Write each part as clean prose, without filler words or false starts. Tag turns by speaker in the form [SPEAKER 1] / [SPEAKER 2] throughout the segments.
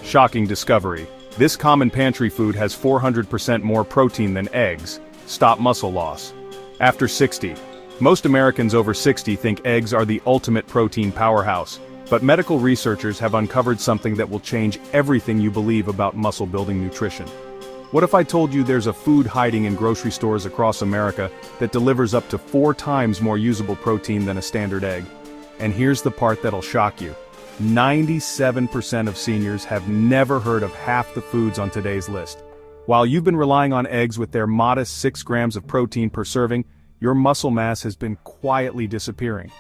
[SPEAKER 1] Shocking discovery. This common pantry food has 400% more protein than eggs. Stop muscle loss. After 60. Most Americans over 60 think eggs are the ultimate protein powerhouse, but medical researchers have uncovered something that will change everything you believe about muscle-building nutrition. What if I told you there's a food hiding in grocery stores across America that delivers up to 4 times more usable protein than a standard egg? And here's the part that'll shock you. 97% of seniors have never heard of half the foods on today's list. While you've been relying on eggs with their modest 6 grams of protein per serving, your muscle mass has been quietly disappearing.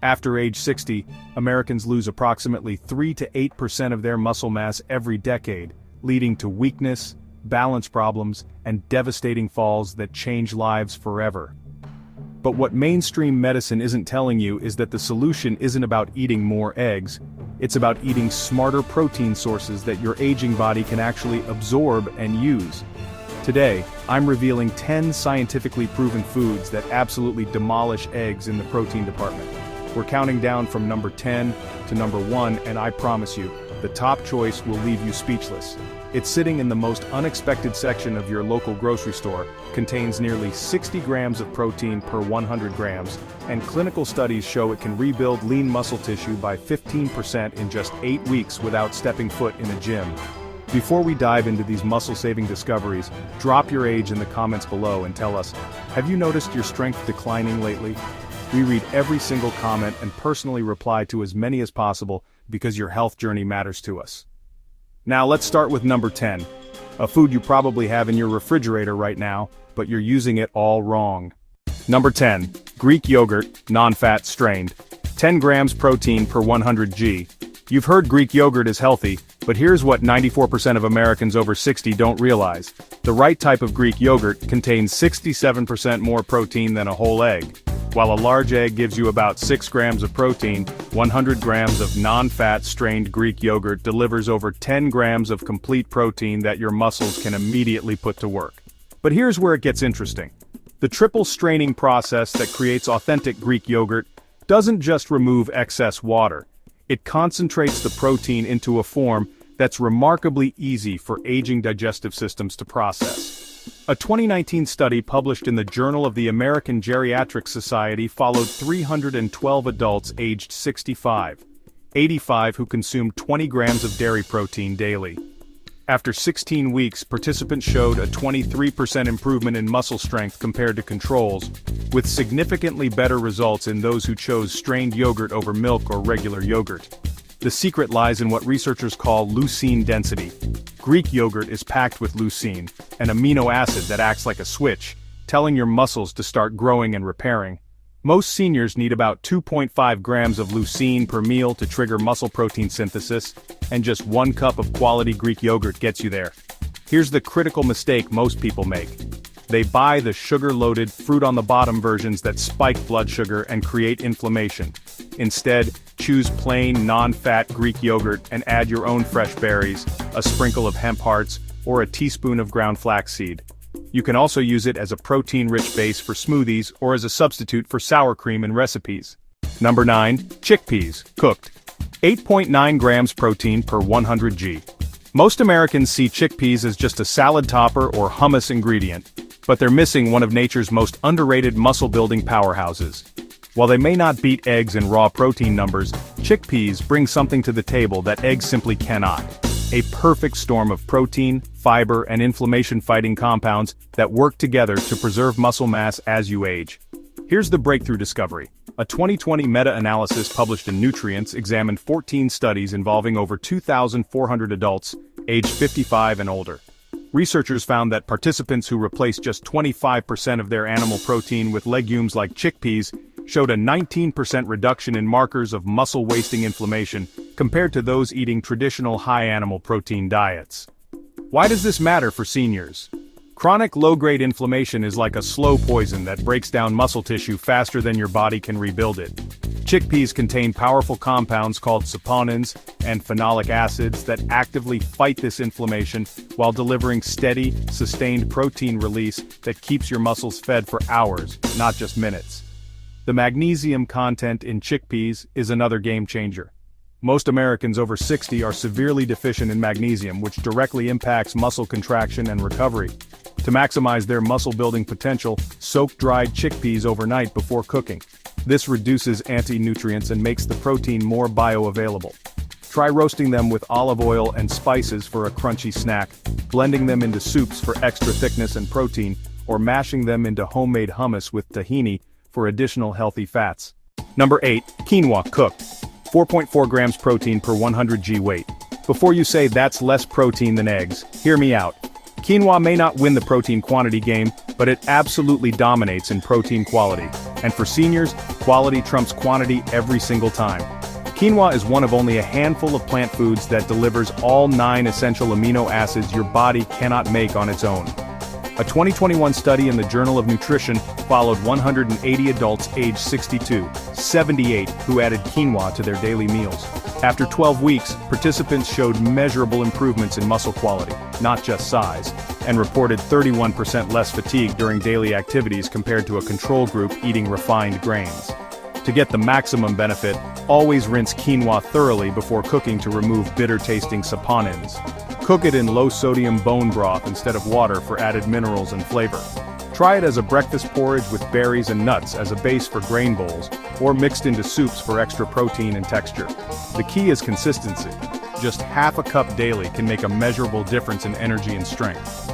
[SPEAKER 1] After age 60, Americans lose approximately 3 to 8% of their muscle mass every decade, leading to weakness, balance problems, and devastating falls that change lives forever. But what mainstream medicine isn't telling you is that the solution isn't about eating more eggs, it's about eating smarter protein sources that your aging body can actually absorb and use. Today, I'm revealing 10 scientifically proven foods that absolutely demolish eggs in the protein department. We're counting down from number 10 to number 1, and I promise you, the top choice will leave you speechless. It's sitting in the most unexpected section of your local grocery store, contains nearly 60 grams of protein per 100 grams, and clinical studies show it can rebuild lean muscle tissue by 15% in just 8 weeks without stepping foot in a gym. Before we dive into these muscle-saving discoveries, drop your age in the comments below and tell us, have you noticed your strength declining lately? We read every single comment and personally reply to as many as possible because your health journey matters to us. Now let's start with number 10, a food you probably have in your refrigerator right now, but you're using it all wrong. Number 10, Greek yogurt, non-fat strained. 10 grams protein per 100 g. You've heard Greek yogurt is healthy, but here's what 94% of Americans over 60 don't realize. The right type of Greek yogurt contains 67% more protein than a whole egg. While a large egg gives you about 6 grams of protein, 100 grams of non-fat strained Greek yogurt delivers over 10 grams of complete protein that your muscles can immediately put to work. But here's where it gets interesting. The triple straining process that creates authentic Greek yogurt doesn't just remove excess water. It concentrates the protein into a form that's remarkably easy for aging digestive systems to process. A 2019 study published in the Journal of the American Geriatrics Society followed 312 adults aged 65, 85 who consumed 20 grams of dairy protein daily. After 16 weeks, participants showed a 23% improvement in muscle strength compared to controls, with significantly better results in those who chose strained yogurt over milk or regular yogurt. The secret lies in what researchers call leucine density. Greek yogurt is packed with leucine, an amino acid that acts like a switch, telling your muscles to start growing and repairing. Most seniors need about 2.5 grams of leucine per meal to trigger muscle protein synthesis, and just 1 cup of quality Greek yogurt gets you there. Here's the critical mistake most people make. They buy the sugar-loaded, fruit-on-the-bottom versions that spike blood sugar and create inflammation. Instead, choose plain, non-fat Greek yogurt and add your own fresh berries, a sprinkle of hemp hearts, or a teaspoon of ground flaxseed. You can also use it as a protein-rich base for smoothies or as a substitute for sour cream in recipes. Number 9, chickpeas, cooked. 8.9 grams protein per 100 g. Most Americans see chickpeas as just a salad topper or hummus ingredient, but they're missing one of nature's most underrated muscle-building powerhouses. While they may not beat eggs in raw protein numbers, chickpeas bring something to the table that eggs simply cannot. A perfect storm of protein, fiber, and inflammation-fighting compounds that work together to preserve muscle mass as you age. Here's the breakthrough discovery. A 2020 meta-analysis published in Nutrients examined 14 studies involving over 2,400 adults, aged 55 and older. Researchers found that participants who replaced just 25% of their animal protein with legumes like chickpeas showed a 19% reduction in markers of muscle-wasting inflammation compared to those eating traditional high-animal protein diets. Why does this matter for seniors? Chronic low-grade inflammation is like a slow poison that breaks down muscle tissue faster than your body can rebuild it. Chickpeas contain powerful compounds called saponins and phenolic acids that actively fight this inflammation while delivering steady, sustained protein release that keeps your muscles fed for hours, not just minutes. The magnesium content in chickpeas is another game changer. Most Americans over 60 are severely deficient in magnesium, which directly impacts muscle contraction and recovery. To maximize their muscle-building potential, soak dried chickpeas overnight before cooking. This reduces anti-nutrients and makes the protein more bioavailable. Try roasting them with olive oil and spices for a crunchy snack, blending them into soups for extra thickness and protein, or mashing them into homemade hummus with tahini for additional healthy fats. Number 8. Quinoa cooked. 4.4 grams protein per 100 g weight. Before you say that's less protein than eggs, hear me out. Quinoa may not win the protein quantity game, but it absolutely dominates in protein quality. And for seniors, quality trumps quantity every single time. Quinoa is one of only a handful of plant foods that delivers all 9 essential amino acids your body cannot make on its own. A 2021 study in the Journal of Nutrition followed 180 adults aged 62, 78 who added quinoa to their daily meals. After 12 weeks, participants showed measurable improvements in muscle quality, not just size, and reported 31% less fatigue during daily activities compared to a control group eating refined grains. To get the maximum benefit, always rinse quinoa thoroughly before cooking to remove bitter-tasting saponins. Cook it in low-sodium bone broth instead of water for added minerals and flavor. Try it as a breakfast porridge with berries and nuts as a base for grain bowls, or mixed into soups for extra protein and texture. The key is consistency. Just half a cup daily can make a measurable difference in energy and strength.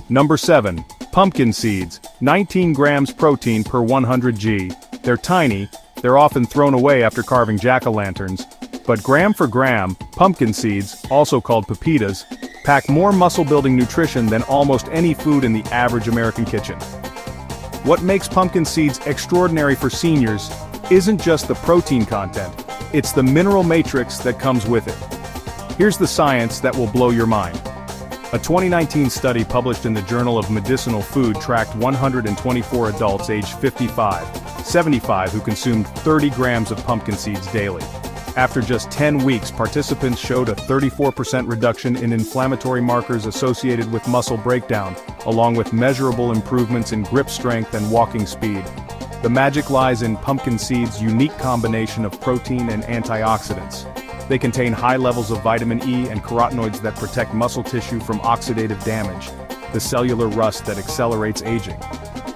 [SPEAKER 1] Number 7. Pumpkin seeds, 19 grams protein per 100 g. They're tiny, they're often thrown away after carving jack-o'-lanterns, but gram for gram, pumpkin seeds, also called pepitas, pack more muscle-building nutrition than almost any food in the average American kitchen. What makes pumpkin seeds extraordinary for seniors isn't just the protein content, it's the mineral matrix that comes with it. Here's the science that will blow your mind. A 2019 study published in the Journal of Medicinal Food tracked 124 adults aged 75 who consumed 30 grams of pumpkin seeds daily. After just 10 weeks, participants showed a 34% reduction in inflammatory markers associated with muscle breakdown, along with measurable improvements in grip strength and walking speed. The magic lies in pumpkin seeds' unique combination of protein and antioxidants. They contain high levels of vitamin E and carotenoids that protect muscle tissue from oxidative damage, the cellular rust that accelerates aging.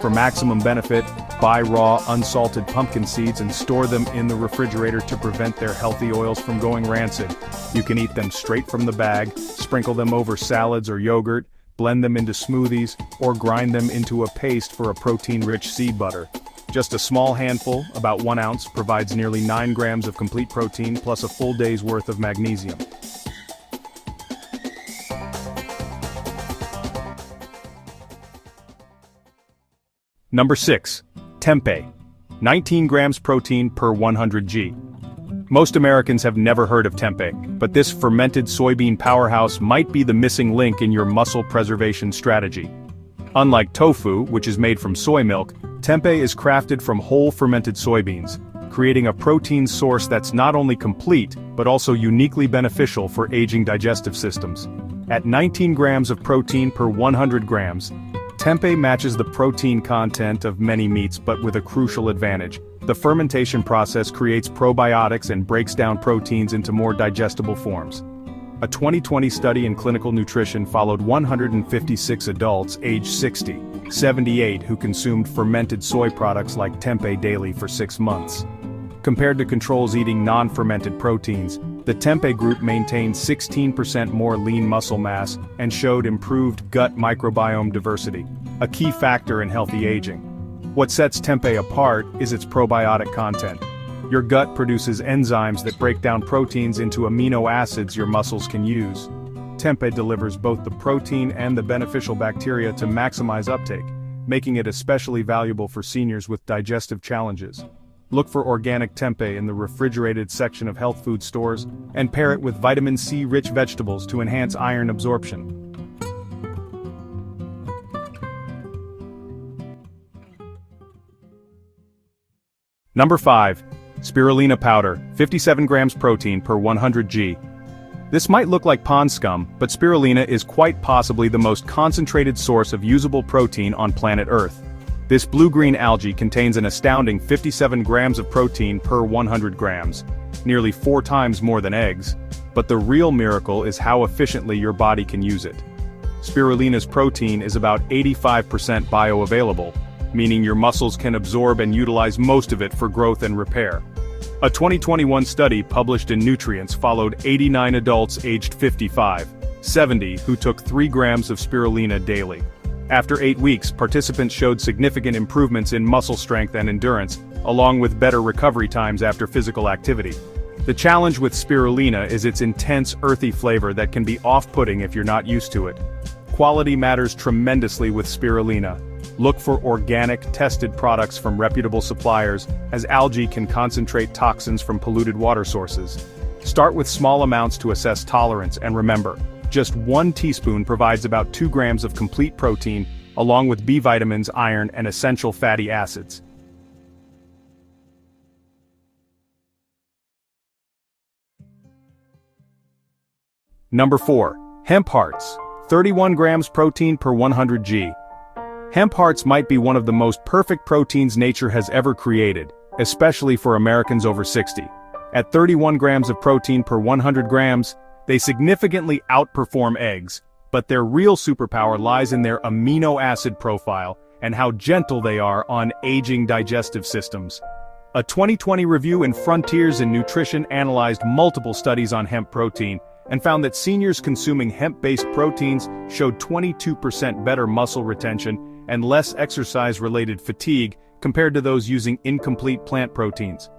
[SPEAKER 1] For maximum benefit, buy raw, unsalted pumpkin seeds and store them in the refrigerator to prevent their healthy oils from going rancid. You can eat them straight from the bag, sprinkle them over salads or yogurt, blend them into smoothies, or grind them into a paste for a protein-rich seed butter. Just a small handful, about 1 ounce, provides nearly 9 grams of complete protein plus a full day's worth of magnesium. Number 6. Tempeh. 19 grams protein per 100 g. Most Americans have never heard of tempeh, but this fermented soybean powerhouse might be the missing link in your muscle preservation strategy. Unlike tofu, which is made from soy milk, tempeh is crafted from whole fermented soybeans, creating a protein source that's not only complete, but also uniquely beneficial for aging digestive systems. At 19 grams of protein per 100 grams, tempeh matches the protein content of many meats but with a crucial advantage. The fermentation process creates probiotics and breaks down proteins into more digestible forms. A 2020 study in clinical nutrition followed 156 adults aged 60, 78 who consumed fermented soy products like tempeh daily for 6 months. Compared to controls eating non-fermented proteins, the tempeh group maintained 16% more lean muscle mass and showed improved gut microbiome diversity, a key factor in healthy aging. What sets tempeh apart is its probiotic content. Your gut produces enzymes that break down proteins into amino acids your muscles can use. Tempeh delivers both the protein and the beneficial bacteria to maximize uptake, making it especially valuable for seniors with digestive challenges. Look for organic tempeh in the refrigerated section of health food stores, and pair it with vitamin C-rich vegetables to enhance iron absorption. Number 5. Spirulina powder, 57 grams protein per 100 g. This might look like pond scum, but spirulina is quite possibly the most concentrated source of usable protein on planet Earth. This blue-green algae contains an astounding 57 grams of protein per 100 grams, nearly 4 times more than eggs, but the real miracle is how efficiently your body can use it. Spirulina's protein is about 85% bioavailable, meaning your muscles can absorb and utilize most of it for growth and repair. A 2021 study published in Nutrients followed 89 adults aged 55, 70 who took 3 grams of spirulina daily. After 8 weeks, participants showed significant improvements in muscle strength and endurance, along with better recovery times after physical activity. The challenge with spirulina is its intense earthy flavor that can be off-putting if you're not used to it. Quality matters tremendously with spirulina. Look for organic, tested products from reputable suppliers, as algae can concentrate toxins from polluted water sources. Start with small amounts to assess tolerance, and remember, just 1 teaspoon provides about 2 grams of complete protein, along with B vitamins, iron, and essential fatty acids. Number 4. Hemp hearts. 31 grams protein per 100 g. Hemp hearts might be one of the most perfect proteins nature has ever created, especially for Americans over 60. At 31 grams of protein per 100 grams, they significantly outperform eggs, but their real superpower lies in their amino acid profile and how gentle they are on aging digestive systems. A 2020 review in Frontiers in Nutrition analyzed multiple studies on hemp protein and found that seniors consuming hemp-based proteins showed 22% better muscle retention and less exercise-related fatigue compared to those using incomplete plant proteins.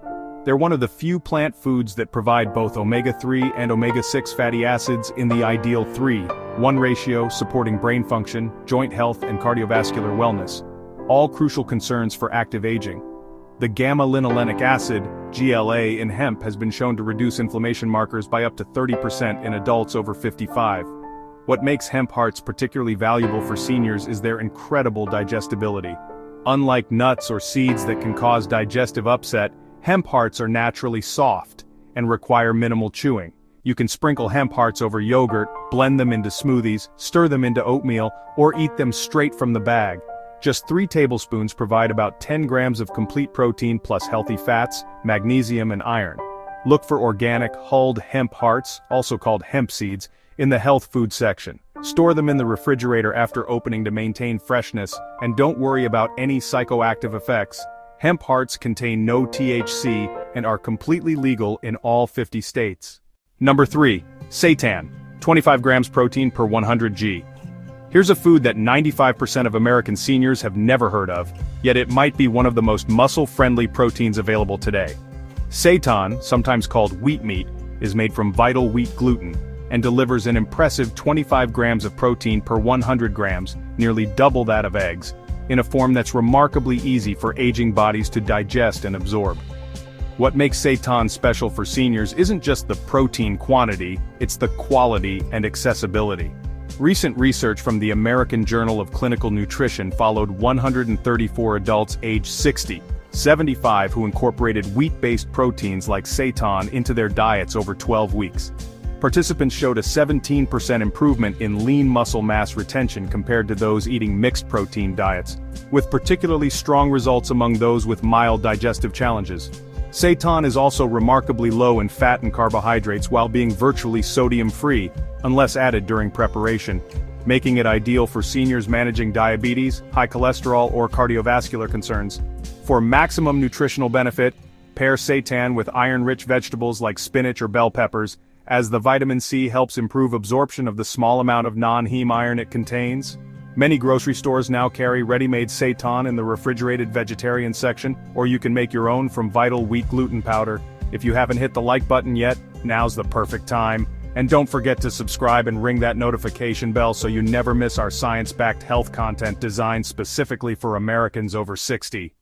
[SPEAKER 1] They're one of the few plant foods that provide both omega-3 and omega-6 fatty acids in the ideal 3:1 ratio, supporting brain function, joint health, and cardiovascular wellness, all crucial concerns for active aging. The gamma-linolenic acid, GLA, in hemp has been shown to reduce inflammation markers by up to 30% in adults over 55. What makes hemp hearts particularly valuable for seniors is their incredible digestibility. Unlike nuts or seeds that can cause digestive upset, hemp hearts are naturally soft and require minimal chewing. You can sprinkle hemp hearts over yogurt, blend them into smoothies, stir them into oatmeal, or eat them straight from the bag. Just 3 tablespoons provide about 10 grams of complete protein plus healthy fats, magnesium, and iron. Look for organic, hulled hemp hearts, also called hemp seeds, in the health food section. Store them in the refrigerator after opening to maintain freshness, and don't worry about any psychoactive effects. Hemp hearts contain no THC and are completely legal in all 50 states. Number 3. Seitan. 25 grams protein per 100 g. Here's a food that 95% of American seniors have never heard of, yet it might be one of the most muscle-friendly proteins available today. Seitan, sometimes called wheat meat, is made from vital wheat gluten, and delivers an impressive 25 grams of protein per 100 grams, nearly double that of eggs, in a form that's remarkably easy for aging bodies to digest and absorb. What makes seitan special for seniors isn't just the protein quantity, it's the quality and accessibility. Recent research from the American Journal of Clinical Nutrition followed 134 adults aged 60, 75 who incorporated wheat-based proteins like seitan into their diets over 12 weeks. Participants showed a 17% improvement in lean muscle mass retention compared to those eating mixed protein diets, with particularly strong results among those with mild digestive challenges. Seitan is also remarkably low in fat and carbohydrates while being virtually sodium-free, unless added during preparation, making it ideal for seniors managing diabetes, high cholesterol, or cardiovascular concerns. For maximum nutritional benefit, pair seitan with iron-rich vegetables like spinach or bell peppers, as the vitamin C helps improve absorption of the small amount of non-heme iron it contains. Many grocery stores now carry ready-made seitan in the refrigerated vegetarian section, or you can make your own from vital wheat gluten powder. If you haven't hit the like button yet, now's the perfect time. And don't forget to subscribe and ring that notification bell so you never miss our science-backed health content designed specifically for Americans over 60.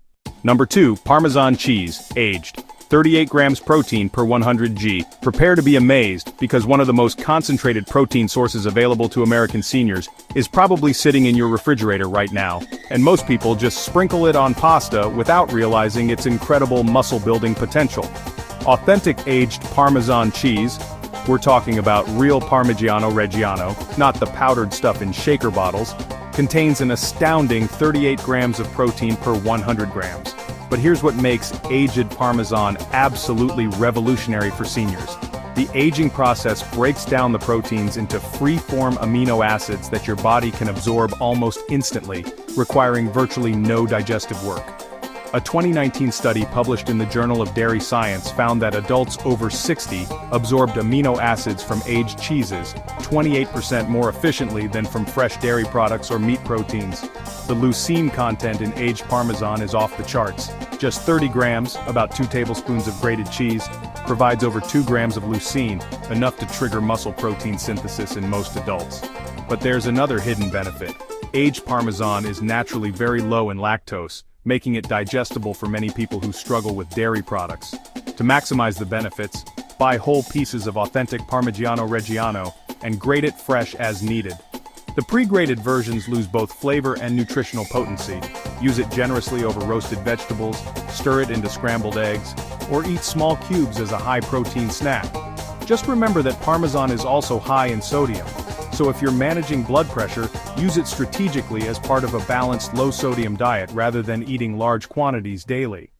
[SPEAKER 1] Number 2. Parmesan cheese, aged. 38 grams protein per 100 g. Prepare to be amazed, because one of the most concentrated protein sources available to American seniors is probably sitting in your refrigerator right now, and most people just sprinkle it on pasta without realizing its incredible muscle-building potential. Authentic aged Parmesan cheese, We're talking about real Parmigiano Reggiano, not the powdered stuff in shaker bottles. Contains an astounding 38 grams of protein per 100 grams. But here's what makes aged Parmesan absolutely revolutionary for seniors. The aging process breaks down the proteins into free-form amino acids that your body can absorb almost instantly, requiring virtually no digestive work. A 2019 study published in the Journal of Dairy Science found that adults over 60 absorbed amino acids from aged cheeses 28% more efficiently than from fresh dairy products or meat proteins. The leucine content in aged Parmesan is off the charts. Just 30 grams, about 2 tablespoons of grated cheese, provides over 2 grams of leucine, enough to trigger muscle protein synthesis in most adults. But there's another hidden benefit. Aged Parmesan is naturally very low in lactose, making it digestible for many people who struggle with dairy products. To maximize the benefits, buy whole pieces of authentic Parmigiano Reggiano and grate it fresh as needed. The pre-grated versions lose both flavor and nutritional potency. Use it generously over roasted vegetables, stir it into scrambled eggs, or eat small cubes as a high-protein snack. Just remember that Parmesan is also high in sodium, so if you're managing blood pressure, use it strategically as part of a balanced low-sodium diet rather than eating large quantities daily.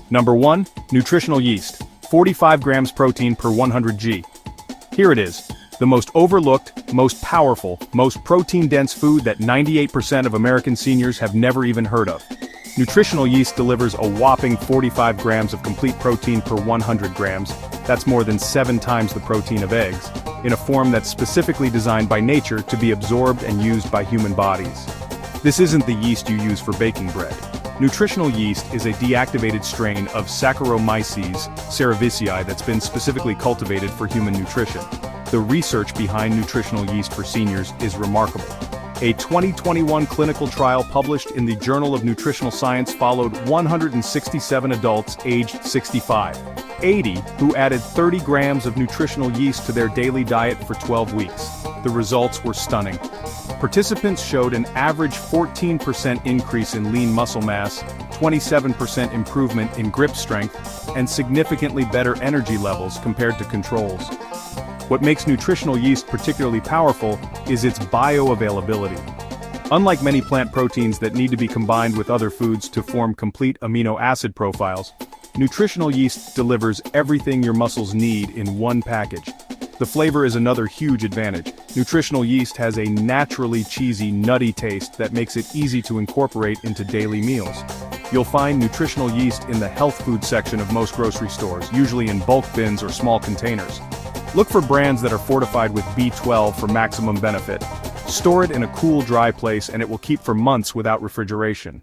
[SPEAKER 1] Number 1. Nutritional yeast. 45 grams protein per 100 g. Here it is. The most overlooked, most powerful, most protein-dense food that 98% of American seniors have never even heard of. Nutritional yeast delivers a whopping 45 grams of complete protein per 100 grams, that's more than 7 times the protein of eggs, in a form that's specifically designed by nature to be absorbed and used by human bodies. This isn't the yeast you use for baking bread. Nutritional yeast is a deactivated strain of Saccharomyces cerevisiae that's been specifically cultivated for human nutrition. The research behind nutritional yeast for seniors is remarkable. A 2021 clinical trial published in the Journal of Nutritional Science followed 167 adults aged 65, 80 who added 30 grams of nutritional yeast to their daily diet for 12 weeks. The results were stunning. Participants showed an average 14% increase in lean muscle mass, 27% improvement in grip strength, and significantly better energy levels compared to controls. What makes nutritional yeast particularly powerful is its bioavailability. Unlike many plant proteins that need to be combined with other foods to form complete amino acid profiles, nutritional yeast delivers everything your muscles need in one package. The flavor is another huge advantage. Nutritional yeast has a naturally cheesy, nutty taste that makes it easy to incorporate into daily meals. You'll find nutritional yeast in the health food section of most grocery stores, usually in bulk bins or small containers. Look for brands that are fortified with B12 for maximum benefit. Store it in a cool, dry place and it will keep for months without refrigeration.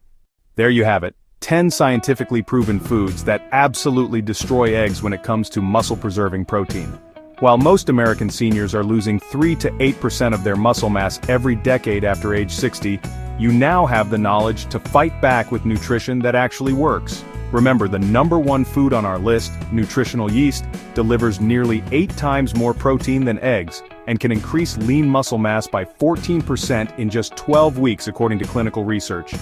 [SPEAKER 1] There you have it, 10 scientifically proven foods that absolutely destroy eggs when it comes to muscle-preserving protein. While most American seniors are losing 3 to 8% of their muscle mass every decade after age 60, you now have the knowledge to fight back with nutrition that actually works. Remember, the number 1 food on our list, nutritional yeast, delivers nearly 8 times more protein than eggs, and can increase lean muscle mass by 14% in just 12 weeks according to clinical research.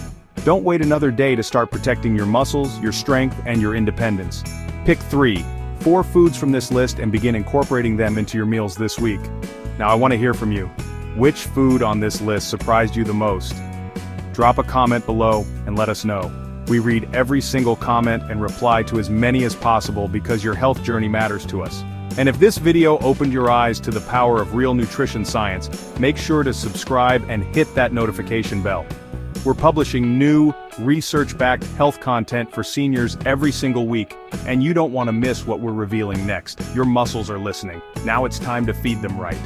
[SPEAKER 1] Don't wait another day to start protecting your muscles, your strength, and your independence. Pick 4 foods from this list and begin incorporating them into your meals this week. Now I want to hear from you. Which food on this list surprised you the most? Drop a comment below and let us know. We read every single comment and reply to as many as possible because your health journey matters to us. And if this video opened your eyes to the power of real nutrition science, make sure to subscribe and hit that notification bell. We're publishing new, research-backed health content for seniors every single week, and you don't want to miss what we're revealing next. Your muscles are listening. Now it's time to feed them right.